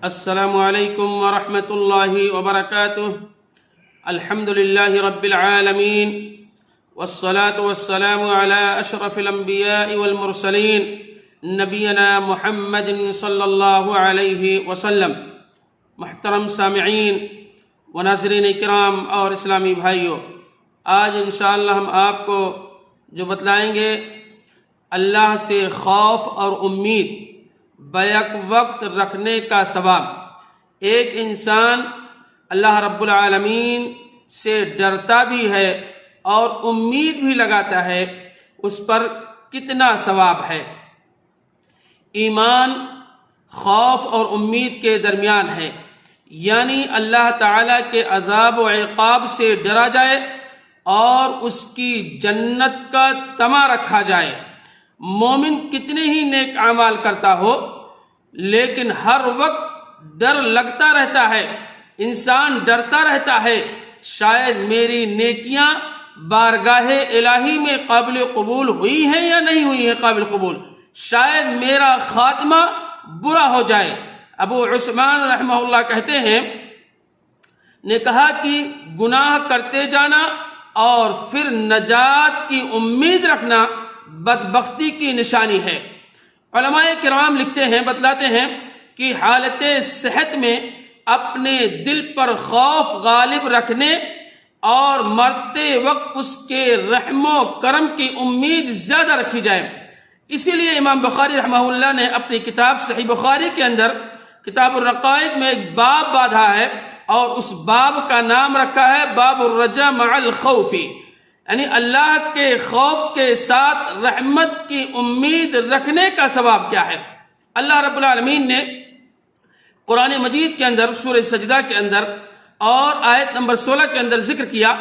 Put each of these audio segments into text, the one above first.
السلام علیکم ورحمۃ اللہ وبرکاتہ۔ الحمد للہ رب العالمین والصلاة والسلام علی اشرف الانبیاء والمرسلین نبینا محمد صلی اللہ علیہ وسلم۔ محترم سامعین و ناظرین کرام اور اسلامی بھائیوں، آج انشاءاللہ ہم آپ کو جو بتلائیں گے اللہ سے خوف اور امید بیک وقت رکھنے کا ثواب۔ ایک انسان اللہ رب العالمین سے ڈرتا بھی ہے اور امید بھی لگاتا ہے، اس پر کتنا ثواب ہے۔ ایمان خوف اور امید کے درمیان ہے، یعنی اللہ تعالیٰ کے عذاب و عقاب سے ڈرا جائے اور اس کی جنت کا طمع رکھا جائے۔ مومن کتنے ہی نیک اعمال کرتا ہو لیکن ہر وقت ڈر لگتا رہتا ہے، انسان ڈرتا رہتا ہے شاید میری نیکیاں بارگاہ الہی میں قابل قبول ہوئی ہیں یا نہیں ہوئی ہیں قابل قبول، شاید میرا خاتمہ برا ہو جائے۔ ابو عثمان رحمہ اللہ کہتے ہیں نے کہا کہ گناہ کرتے جانا اور پھر نجات کی امید رکھنا بدبختی کی نشانی ہے۔ علماء کرام لکھتے ہیں، بتلاتے ہیں کہ حالت صحت میں اپنے دل پر خوف غالب رکھنے اور مرتے وقت اس کے رحم و کرم کی امید زیادہ رکھی جائے۔ اسی لیے امام بخاری رحمہ اللہ نے اپنی کتاب صحیح بخاری کے اندر کتاب الرقائق میں ایک باب باندھا ہے اور اس باب کا نام رکھا ہے باب الرجاء مع الخوف، یعنی اللہ کے خوف کے ساتھ رحمت کی امید رکھنے کا ثواب کیا ہے۔ اللہ رب العالمین نے قرآن مجید کے اندر سورہ سجدہ کے اندر اور آیت نمبر 16 کے اندر ذکر کیا،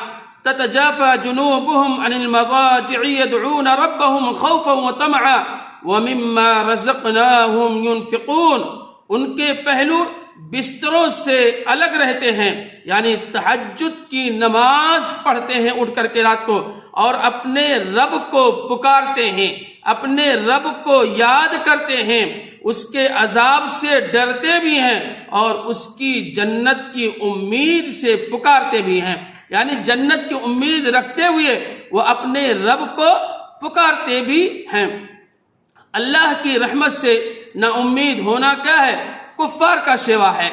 تتجافى جنوبهم عن المضاجع يدعون ربهم خوفا وطمعا ومما رزقناهم ينفقون۔ ان کے پہلو بستروں سے الگ رہتے ہیں، یعنی تہجد کی نماز پڑھتے ہیں اٹھ کر کے رات کو اور اپنے رب کو پکارتے ہیں، اپنے رب کو یاد کرتے ہیں، اس کے عذاب سے ڈرتے بھی ہیں اور اس کی جنت کی امید سے پکارتے بھی ہیں، یعنی جنت کی امید رکھتے ہوئے وہ اپنے رب کو پکارتے بھی ہیں۔ اللہ کی رحمت سے نا امید ہونا کیا ہے؟ کفار کا شیوا ہے۔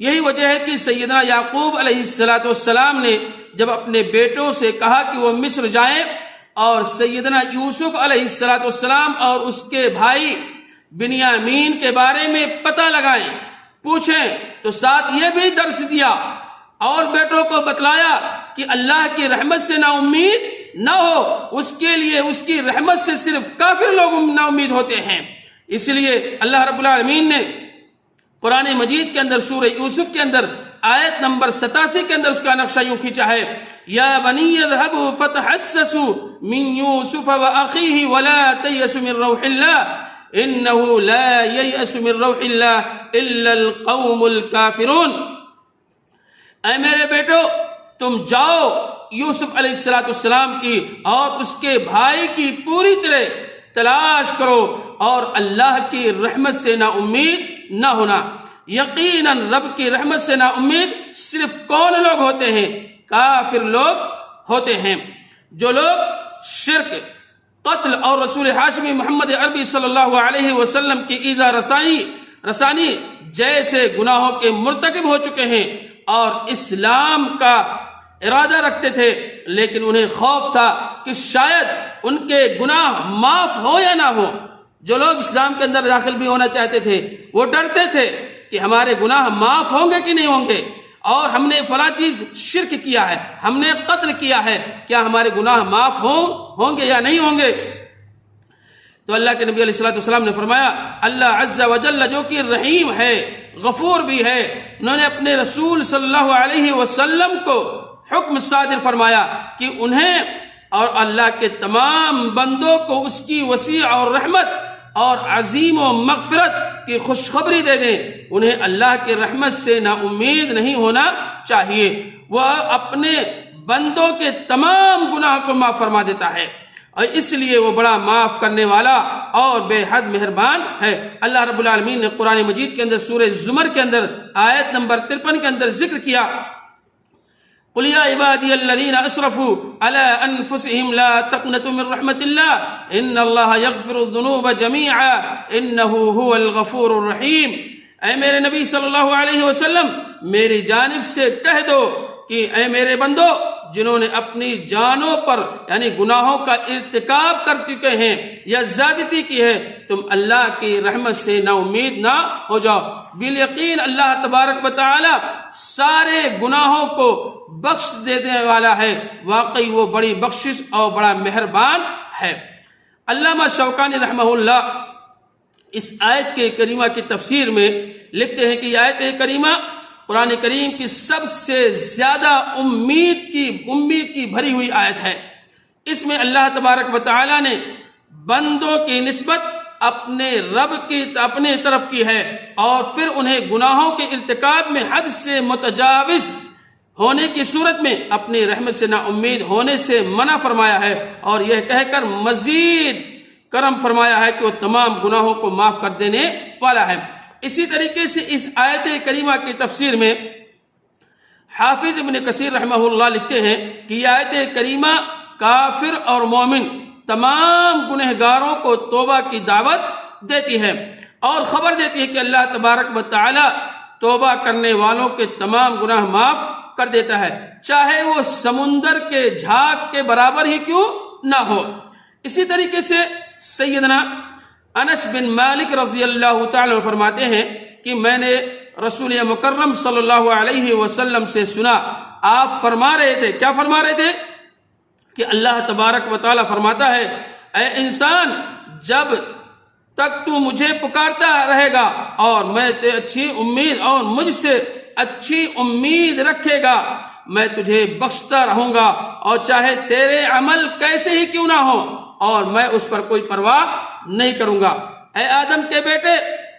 یہی وجہ ہے کہ سیدنا یعقوب علیہ السلام نے جب اپنے بیٹوں سے کہا کہ وہ مصر جائیں اور سیدنا یوسف علیہ السلام اور اس کے بھائی بنیامین کے بارے میں پتہ لگائیں، پوچھیں، تو ساتھ یہ بھی درس دیا اور بیٹوں کو بتلایا کہ اللہ کی رحمت سے نا امید نہ ہو، اس کے لیے اس کی رحمت سے صرف کافر لوگ نا امید ہوتے ہیں۔ اس لیے اللہ رب العالمین نے قرآن مجید کے اندر سورہ یوسف کے اندر آیت نمبر 87 کے اندر اس کا نقشہ یوں کھینچا ہے، یا بنی اذهبوا فتحسسوا من یوسف واخیہ ولا تیأسوا من روح اللہ انه لا ییأس من روح اللہ الا القوم الکافرون۔ اے میرے بیٹو، تم جاؤ یوسف علیہ السلام کی اور اس کے بھائی کی پوری طرح تلاش کرو اور اللہ کی رحمت سے نا امید نہ ہونا۔ یقیناً رب کی رحمت سے نا امید صرف کون لوگ ہوتے ہیں؟ کافر لوگ ہوتے ہیں، جو لوگ شرک، قتل اور رسول ہاشمی محمد عربی صلی اللہ علیہ وسلم کی ایذا رسانی جیسے گناہوں کے مرتکب ہو چکے ہیں اور اسلام کا ارادہ رکھتے تھے، لیکن انہیں خوف تھا کہ شاید ان کے گناہ معاف ہو یا نہ ہو۔ جو لوگ اسلام کے اندر داخل بھی ہونا چاہتے تھے وہ ڈرتے تھے کہ ہمارے گناہ معاف ہوں گے کہ نہیں ہوں گے، اور ہم نے فلاں چیز شرک کیا ہے، ہم نے قتل کیا ہے، کیا ہمارے گناہ معاف ہوں گے یا نہیں ہوں گے؟ تو اللہ کے نبی علیہ السلام نے فرمایا، اللہ عز و جل جو کہ رحیم ہے، غفور بھی ہے، انہوں نے اپنے رسول صلی اللہ علیہ وسلم کو حکم صادر فرمایا کہ انہیں اور اللہ کے تمام بندوں کو اس کی وسیع اور رحمت اور عظیم و مغفرت کی خوشخبری دے دیں، انہیں اللہ کی رحمت سے نا امید نہیں ہونا چاہیے، وہ اپنے بندوں کے تمام گناہ کو معاف فرما دیتا ہے۔ اور اس لیے وہ بڑا معاف کرنے والا اور بے حد مہربان ہے۔ اللہ رب العالمین نے قرآن مجید کے اندر سورہ زمر کے اندر آیت نمبر 53 کے اندر ذکر کیا، قل یا عبادی الذین اسرفوا علی انفسهم لا تقنطوا من رحمت اللہ ان اللہ یغفر الذنوب جمیعا انہ هو الغفور الرحیم۔ اے میرے نبی صلی اللہ علیہ وسلم، میری جانب سے کہہ دو کہ اے میرے بندو، جنہوں نے اپنی جانوں پر یعنی گناہوں کا ارتکاب کر چکے ہیں یا زیادتی کی ہے، تم اللہ کی رحمت سے نا امید نہ ہو جاؤ۔ بالیقین اللہ تبارک و تعالی سارے گناہوں کو بخش دینے والا ہے، واقعی وہ بڑی بخشش اور بڑا مہربان ہے۔ علامہ شوکانی رحمہ اللہ اس آیت کے کریمہ کی تفسیر میں لکھتے ہیں کہ یہ آیت کریمہ قرآن کریم کی سب سے زیادہ امید کی بھری ہوئی آیت ہے۔ اس میں اللہ تبارک و تعالی نے بندوں کی نسبت اپنے رب کی اپنے طرف کی ہے، اور پھر انہیں گناہوں کے ارتکاب میں حد سے متجاوز ہونے کی صورت میں اپنی رحمت سے نا امید ہونے سے منع فرمایا ہے، اور یہ کہہ کر مزید کرم فرمایا ہے کہ وہ تمام گناہوں کو معاف کر دینے والا ہے۔ اسی طریقے سے اس آیت کریمہ کی تفسیر میں حافظ ابن کثیر رحمہ اللہ لکھتے ہیں کہ یہ آیت کریمہ کافر اور مومن تمام گنہگاروں کو توبہ کی دعوت دیتی ہے اور خبر دیتی ہے کہ اللہ تبارک و تعالی توبہ کرنے والوں کے تمام گناہ معاف کر دیتا ہے، چاہے وہ سمندر کے جھاگ کے برابر ہی کیوں نہ ہو۔ اسی طریقے سے سیدنا انس بن مالک رضی اللہ تعالی فرماتے ہیں کہ میں نے رسول مکرم صلی اللہ علیہ وسلم سے سنا، آپ فرما رہے تھے، کیا فرما رہے تھے کہ اللہ تبارک و تعالی فرماتا ہے، اے انسان، جب تک تو مجھے پکارتا رہے گا اور میں اچھی امید اور مجھ سے اچھی امید رکھے گا، میں تجھے بخشتا رہوں گا، اور چاہے تیرے عمل کیسے ہی کیوں نہ ہو، اور میں اس پر کوئی پرواہ نہیں کروں گا۔ اے آدم کے بیٹے،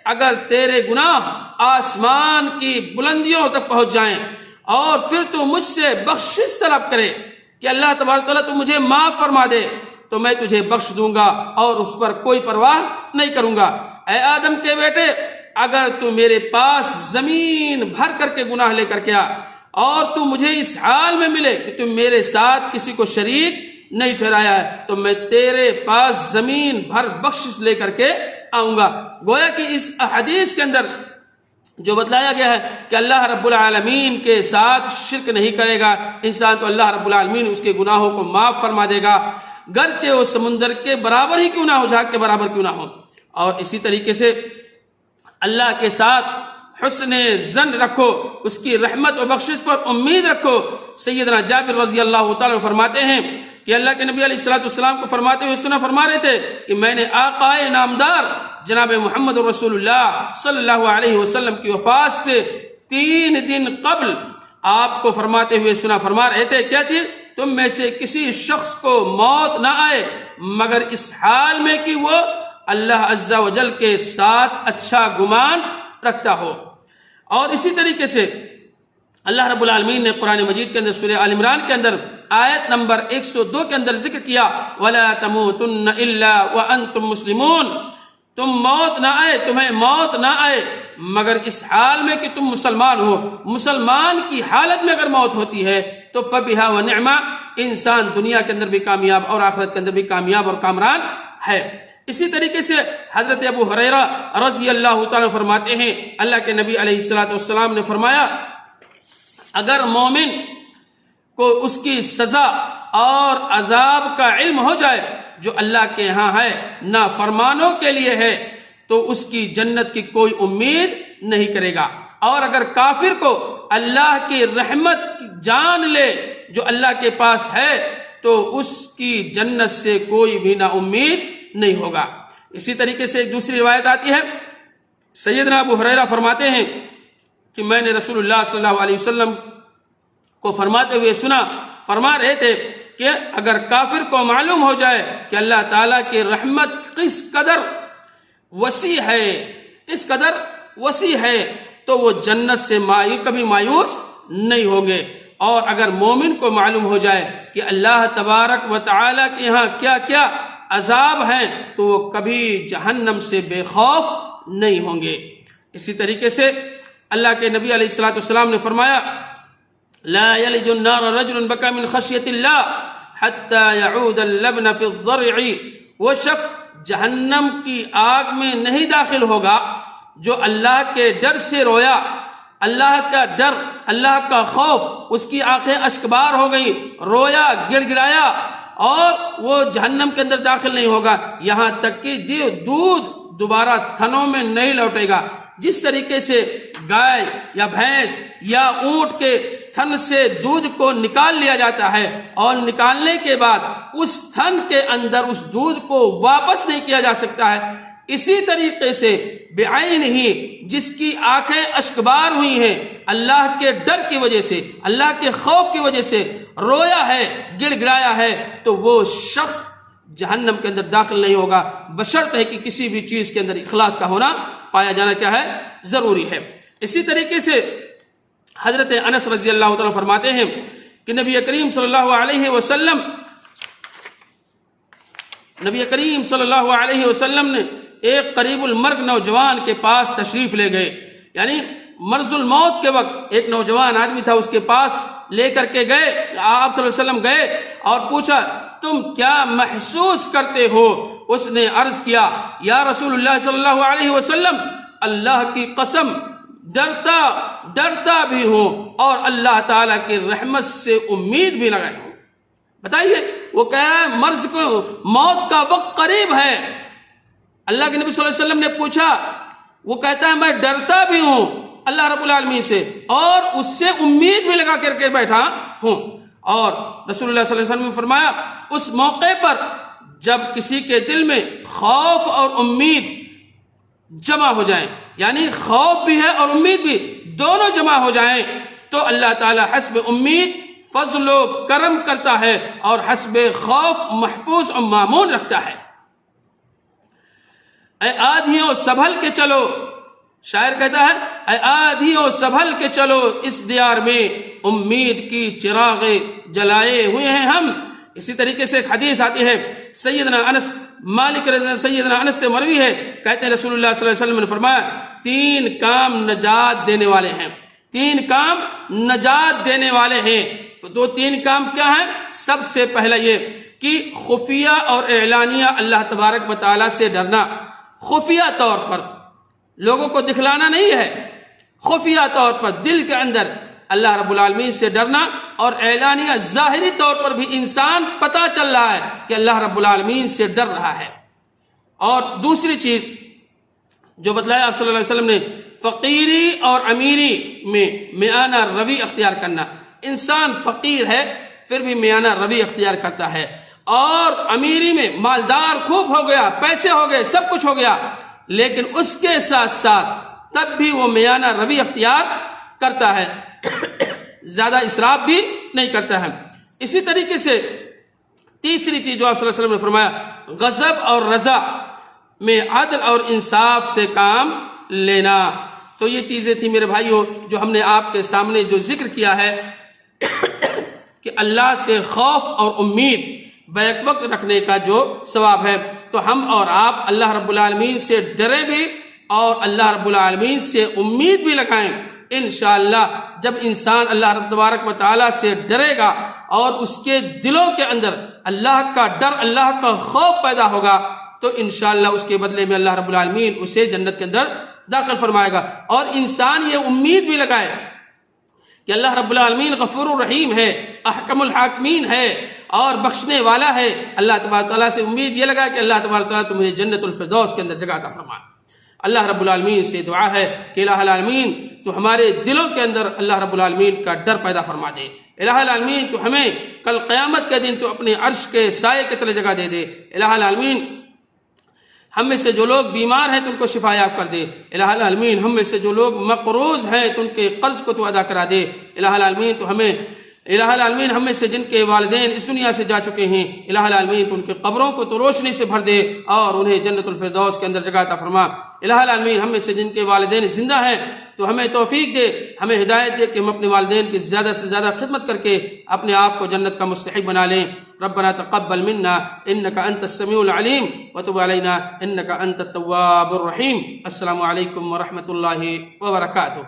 اگر تیرے گناہ آسمان کی بلندیوں تک پہنچ جائیں اور پھر تو مجھ سے بخشش طلب کرے کہ اللہ تبارک تعالیٰ تو مجھے معاف فرما دے، تو میں تجھے بخش دوں گا اور اس پر کوئی پرواہ نہیں کروں گا۔ اے آدم کے بیٹے، اگر تو میرے پاس زمین بھر کر کے گناہ لے کر کے آ اور تو مجھے اس حال میں ملے کہ تم میرے ساتھ کسی کو شریک نہیں ٹھہرایا ہے، تو میں تیرے پاس زمین بھر بخشش لے کر کے آؤں گا۔ گویا کہ اس حدیث کے اندر جو بتلایا گیا ہے کہ اللہ رب العالمین کے ساتھ شرک نہیں کرے گا انسان، تو اللہ رب العالمین اس کے گناہوں کو معاف فرما دے گا، گرچہ وہ سمندر کے برابر ہی کیوں نہ ہو، جھاگ کے برابر کیوں نہ ہو۔ اور اسی طریقے سے اللہ کے ساتھ حسن ظن رکھو، اس کی رحمت و بخشش پر امید رکھو۔ سیدنا جابر رضی اللہ تعالیٰ فرماتے ہیں کہ اللہ کے نبی علیہ السلام کو فرماتے ہوئے سنا فرما رہے تھے کہ میں نے آقائے نامدار جناب محمد رسول اللہ صلی اللہ علیہ وسلم کی وفات سے 3 دن قبل آپ کو فرماتے ہوئے سنا فرما رہے تھے، کیا چیز؟ تم میں سے کسی شخص کو موت نہ آئے مگر اس حال میں کہ وہ اللہ عز و جل کے ساتھ اچھا گمان رکھتا ہو۔ اور اسی طریقے سے اللہ رب العالمین نے قرآن مجید کے اندر سورہ آل عمران کے اندر آیت نمبر 102 کے اندر ذکر کیا، وَلَا تَمُوتُنَّ إِلَّا وَأَنْتُمْ مُسْلِمُونَ، تم موت نہ آئے، تمہیں موت نہ آئے مگر اس حال میں کہ تم مسلمان ہو۔ مسلمان کی حالت میں اگر موت ہوتی ہے تو فَبِهَا وَنِعْمَةً، انسان دنیا کے اندر بھی کامیاب اور آخرت کے اندر بھی کامیاب اور کامران ہے۔ اسی طریقے سے حضرت ابو ہریرہ رضی اللہ تعالیٰ فرماتے ہیں اللہ کے نبی علیہ السلام نے فرمایا، اگر مومن کو اس کی سزا اور عذاب کا علم ہو جائے جو اللہ کے ہاں ہے، نافرمانوں کے لیے ہے، تو اس کی جنت کی کوئی امید نہیں کرے گا، اور اگر کافر کو اللہ کی رحمت جان لے جو اللہ کے پاس ہے تو اس کی جنت سے کوئی بھی نا امید نہیں ہوگا۔ اسی طریقے سے ایک دوسری روایت آتی ہے، سیدنا ابو ہریرہ فرماتے ہیں کہ میں نے رسول اللہ صلی اللہ علیہ وسلم کو فرماتے ہوئے سنا فرما رہے تھے کہ اگر کافر کو معلوم ہو جائے کہ اللہ تعالیٰ کی رحمت کس قدر وسیع ہے تو وہ جنت سے کبھی مایوس نہیں ہوں گے، اور اگر مومن کو معلوم ہو جائے کہ اللہ تبارک و تعالیٰ کے یہاں کیا کیا عذاب ہیں تو وہ کبھی جہنم سے بے خوف نہیں ہوں گے۔ اسی طریقے سے اللہ کے نبی علیہ الصلوۃ والسلام نے فرمایا لا یلج النار رجل بکى من خشیۃ اللہ حتی یعود اللبن فی الضرع، وہ شخص جہنم کی آگ میں نہیں داخل ہوگا جو اللہ کے ڈر سے رویا، اللہ کا ڈر، اللہ کا خوف، اس کی آنکھیں اشکبار ہو گئی، رویا، گڑ گڑایا، اور وہ جہنم کے اندر داخل نہیں ہوگا یہاں تک کہ دودھ دوبارہ تھنوں میں نہیں لوٹے گا۔ جس طریقے سے گائے یا بھینس یا اونٹ کے تھن سے دودھ کو نکال لیا جاتا ہے اور نکالنے کے بعد اس تھن کے اندر اس دودھ کو واپس نہیں کیا جا سکتا ہے، اسی طریقے سے بعین ہی جس کی آنکھیں اشکبار ہوئی ہیں اللہ کے ڈر کی وجہ سے، اللہ کے خوف کی وجہ سے رویا ہے، گڑ گڑایا ہے، تو وہ شخص جہنم کے اندر داخل نہیں ہوگا، بشرط ہے کہ کسی بھی چیز کے اندر اخلاص کا ہونا پایا جانا کیا ہے، ضروری ہے۔ اسی طریقے سے حضرت انس رضی اللہ تعالیٰ فرماتے ہیں کہ نبی کریم صلی اللہ علیہ وسلم نے ایک قریب المرگ نوجوان کے پاس تشریف لے گئے، یعنی مرض الموت کے وقت ایک نوجوان آدمی تھا، اس کے پاس لے کر کے گئے، آپ صلی اللہ علیہ وسلم گئے اور پوچھا تم کیا محسوس کرتے ہو؟ اس نے عرض کیا یا رسول اللہ صلی اللہ علیہ وسلم، اللہ کی قسم ڈرتا بھی ہوں اور اللہ تعالیٰ کی رحمت سے امید بھی لگائی ہوں۔ بتائیے، وہ کہہ رہا ہے مرض کو، موت کا وقت قریب ہے، اللہ کے نبی صلی اللہ علیہ وسلم نے پوچھا، وہ کہتا ہے میں ڈرتا بھی ہوں اللہ رب العالمین سے اور اس سے امید بھی لگا کر کے بیٹھا ہوں۔ اور رسول اللہ صلی اللہ علیہ وسلم نے فرمایا اس موقع پر جب کسی کے دل میں خوف اور امید جمع ہو جائیں، یعنی خوف بھی ہے اور امید بھی دونوں جمع ہو جائیں، تو اللہ تعالیٰ حسب امید فضل و کرم کرتا ہے اور حسب خوف محفوظ و مامون رکھتا ہے۔ اے آدھیوں سنبھل کے چلو، شاعر کہتا ہے اے آدھیوں سنبھل کے چلو، اس دیار میں امید کی چراغ جلائے ہوئے ہیں ہم۔ اسی طریقے سے ایک حدیث آتی ہے سیدنا انس مالک سیدنا انس سے مروی ہے، کہتے ہیں رسول اللہ صلی اللہ علیہ وسلم نے فرمایا 3 کام نجات دینے والے ہیں، 3 کام نجات دینے والے ہیں۔ تو 3 کام کیا ہیں؟ سب سے پہلا یہ کہ خفیہ اور اعلانیہ اللہ تبارک و تعالیٰ سے ڈرنا، خفیہ طور پر لوگوں کو دکھلانا نہیں ہے، خفیہ طور پر دل کے اندر اللہ رب العالمین سے ڈرنا، اور اعلانیہ ظاہری طور پر بھی انسان پتہ چل رہا ہے کہ اللہ رب العالمین سے ڈر رہا ہے۔ اور دوسری چیز جو بتلایا آپ صلی اللہ علیہ وسلم نے، فقیری اور امیری میں میانہ روی اختیار کرنا۔ انسان فقیر ہے پھر بھی میانہ روی اختیار کرتا ہے، اور امیری میں مالدار خوب ہو گیا، پیسے ہو گئے، سب کچھ ہو گیا، لیکن اس کے ساتھ ساتھ تب بھی وہ میانہ روی اختیار کرتا ہے، زیادہ اسراف بھی نہیں کرتا ہے۔ اسی طریقے سے تیسری چیز جو آپ صلی اللہ علیہ وسلم نے فرمایا، غضب اور رضا میں عدل اور انصاف سے کام لینا۔ تو یہ چیزیں تھیں میرے بھائیوں جو ہم نے آپ کے سامنے جو ذکر کیا ہے کہ اللہ سے خوف اور امید بیک وقت رکھنے کا جو ثواب ہے، تو ہم اور آپ اللہ رب العالمین سے ڈرے بھی اور اللہ رب العالمین سے امید بھی لگائیں۔ انشاءاللہ جب انسان اللہ رب تبارک و تعالیٰ سے ڈرے گا اور اس کے دلوں کے اندر اللہ کا ڈر، اللہ کا خوف پیدا ہوگا، تو انشاءاللہ اس کے بدلے میں اللہ رب العالمین اسے جنت کے اندر داخل فرمائے گا۔ اور انسان یہ امید بھی لگائے کہ اللہ رب العالمین غفور الرحیم ہے، احکم الحاکمین ہے اور بخشنے والا ہے۔ اللہ تبارک تعالیٰ سے امید یہ لگائے کہ اللہ تبارک تعالیٰ تو مجھے جنت الفردوس کے اندر جگہ عطا فرمائے۔ اللہ رب العالمین سے دعا ہے کہ الہ العالمین تو ہمارے دلوں کے اندر اللہ رب العالمین کا ڈر پیدا فرما دے۔ الہ العالمین تو ہمیں کل قیامت کے دن تو اپنے عرش کے سائے کی طرح جگہ دے دے۔ الہ العالمین ہم میں سے جو لوگ بیمار ہیں تو ان کو شفا یاب کر دے۔ الہ العالمین ہم میں سے جو لوگ مقروض ہیں تو ان کے قرض کو تو ادا کرا دے۔ الہ العالمین تو ہمیں الہ العالمین ہم میں سے جن کے والدین اس دنیا سے جا چکے ہیں، الہ العالمین تو ان کے قبروں کو تو روشنی سے بھر دے اور انہیں جنت الفردوس کے اندر جگہ عطا فرما۔ الہ العالمین ہم میں سے جن کے والدین زندہ ہیں تو ہمیں توفیق دے، ہمیں ہدایت دے کہ ہم اپنے والدین کی زیادہ سے زیادہ خدمت کر کے اپنے آپ کو جنت کا مستحق بنا لیں۔ ربنا تقبل منا انك انت السميع العليم وتب علينا انك انت التواب الرحيم۔ السلام علیکم ورحمۃ اللہ وبرکاتہ۔